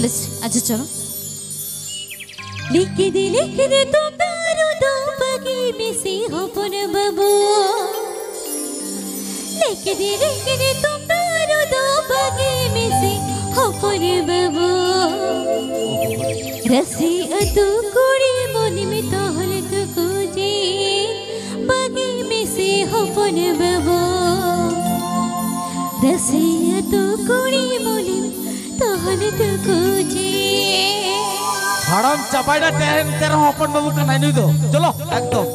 अच्छा चलो लिख दे तुम तारो दो पगी में से हो पुन बबू लिख दे तुम तारो दो पगी में से हो पुन बबू रसी अतु कुड़ी मोनी में तो हल तु कुजी पगी में से हो पुन बबू रसी अतु कुड़ी मोनी में तो हल तु कुजी হারাম চাপাইটা টেন তেরা অপন বাবু কানাই নই তো চলো একদম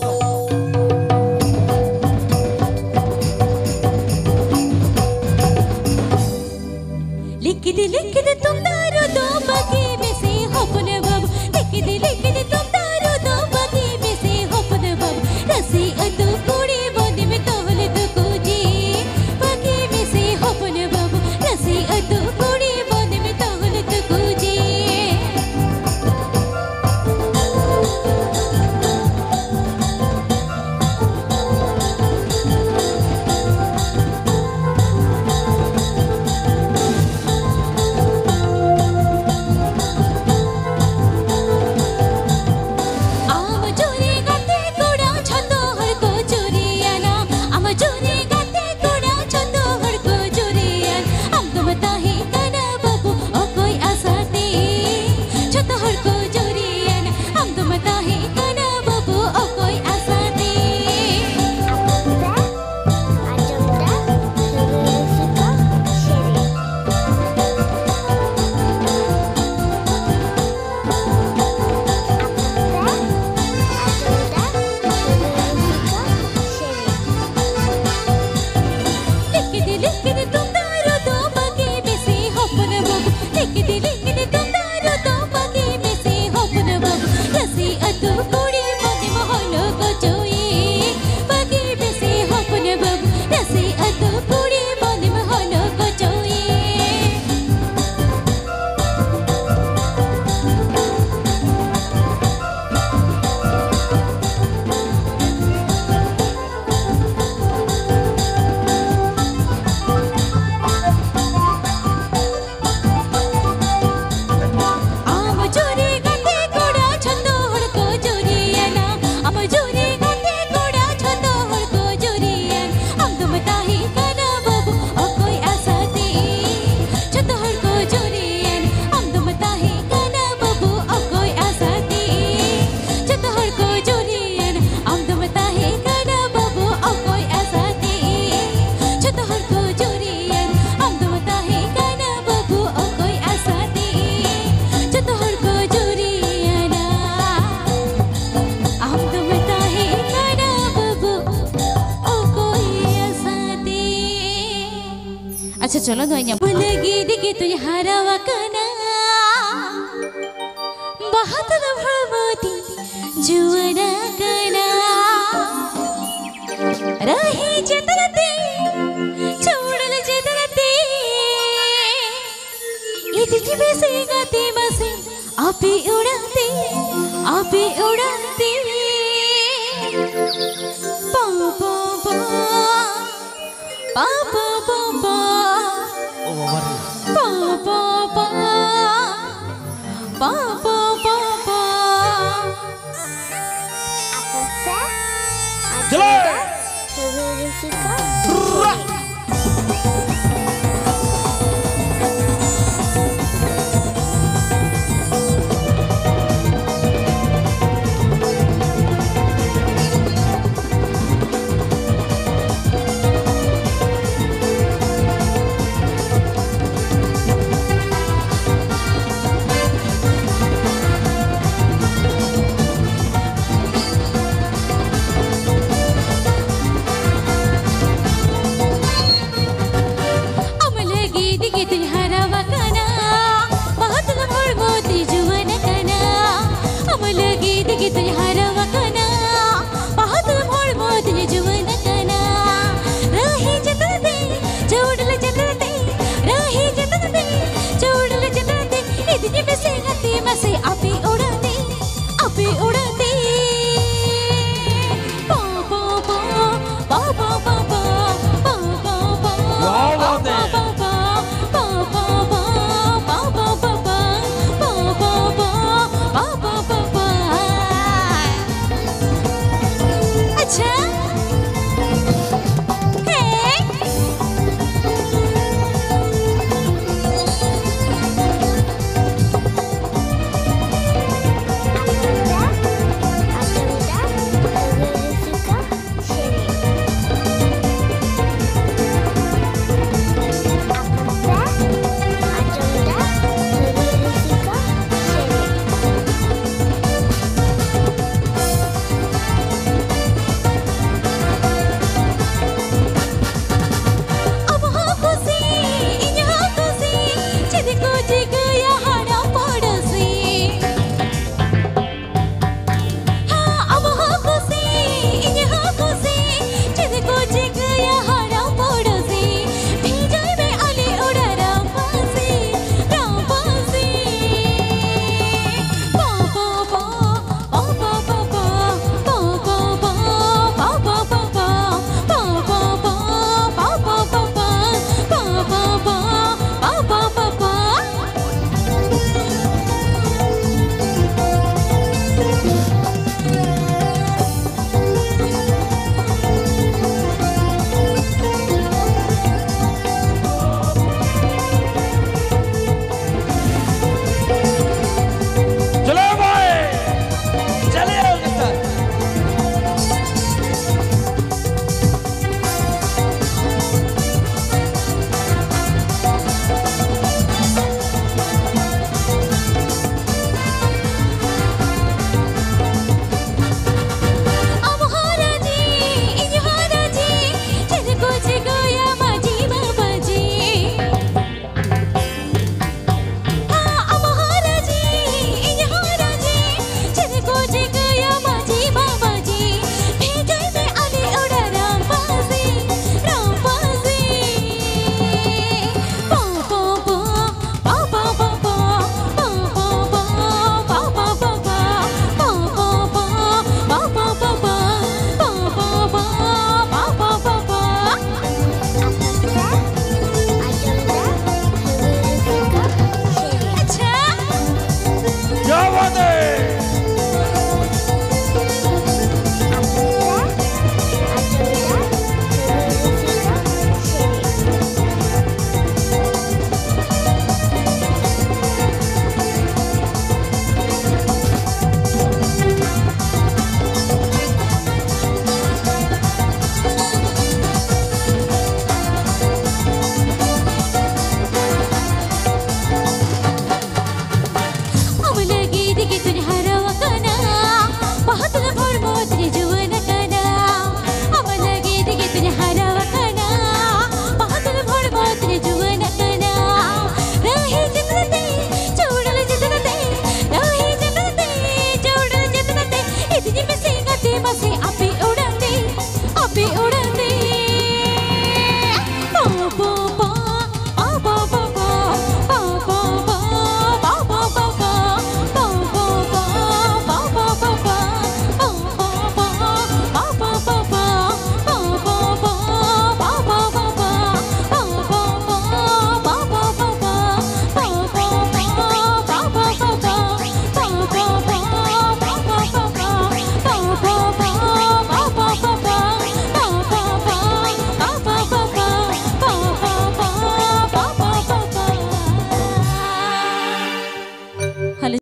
लिख दे तुम तारो दो बाकी में से होपन बाबू लिख दे तुम तारो दो बाकी में से होपन बाबू रसी अतु कुड़ी बोनी में तोहले तो कुजी बाकी में से होपन बाबू रसी अतु कुड़ी बोनी में तोहले तो कुजी अच्छा चलो दोइया लगी दिखे तुझे हरावा कना बहुत लम्हावती जुआना कना रही जतरते छोड़ल जतरते इधर की बेसे गाते मसे आपे उड़ाते पा पा पा पा पा पा पा Pa pa pa pa pa pa pa Apa sih? Ada